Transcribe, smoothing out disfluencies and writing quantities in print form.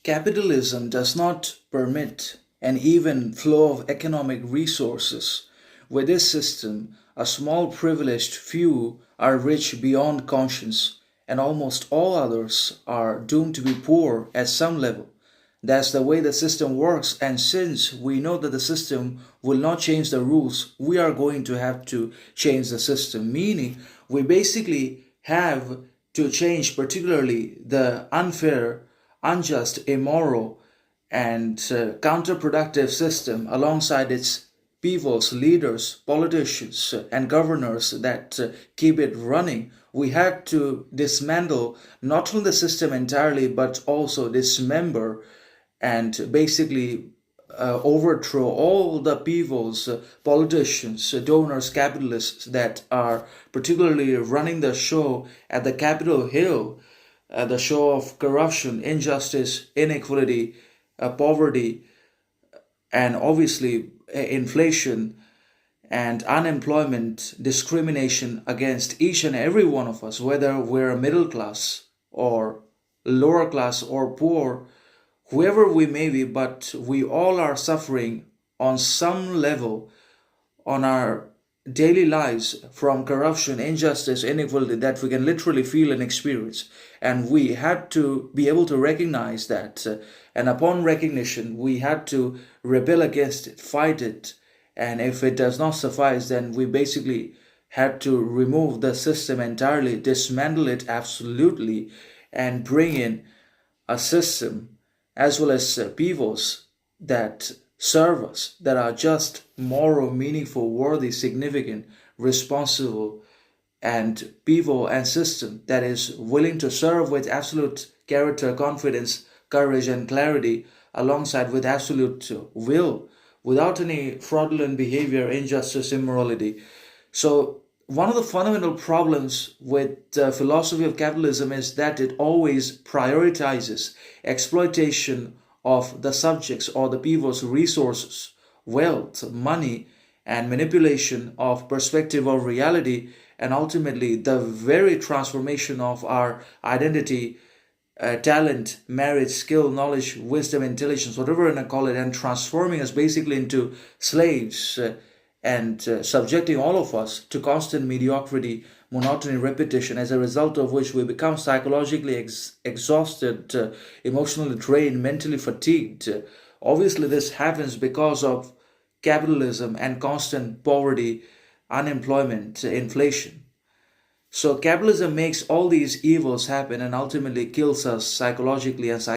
Capitalism does not permit an even flow of economic resources. With this system, a small privileged few are rich beyond conscience, and almost all others are doomed to be poor at some level. That's the way the system works, and since we know that the system will not change the rules, we are going to have to change the system. Meaning, we basically have to change, particularly the unfair, unjust, immoral, and counterproductive system alongside its peoples, leaders, politicians, and governors that keep it running. We had to dismantle not only the system entirely, but also dismember and basically overthrow all the peoples, politicians, donors, capitalists that are particularly running the show at the Capitol Hill, the show of corruption, injustice, inequality, poverty, and obviously inflation and unemployment, discrimination against each and every one of us, whether we're a middle class or lower class or poor, whoever we may be, but we all are suffering on some level on our daily lives from corruption, injustice, inequality that we can literally feel and experience. And we had to be able to recognize that. And upon recognition, we had to rebel against it, fight it. And if it does not suffice, then we basically had to remove the system entirely, dismantle it absolutely, and bring in a system as well as peoples that serve us, that are just, moral, meaningful, worthy, significant, responsible, and people and system that is willing to serve with absolute character, confidence, courage, and clarity, alongside with absolute will, without any fraudulent behavior, injustice, immorality. So, one of the fundamental problems with the philosophy of capitalism is that it always prioritizes exploitation of the subjects or the people's resources, wealth, money, and manipulation of perspective of reality, and ultimately the very transformation of our identity, talent, merit, skill, knowledge, wisdom, intelligence, whatever you want to call it, and transforming us basically into slaves, and subjecting all of us to constant mediocrity, monotony, repetition, as a result of which we become psychologically exhausted, emotionally drained, mentally fatigued. Obviously, this happens because of capitalism and constant poverty, unemployment, inflation. So, capitalism makes all these evils happen and ultimately kills us psychologically and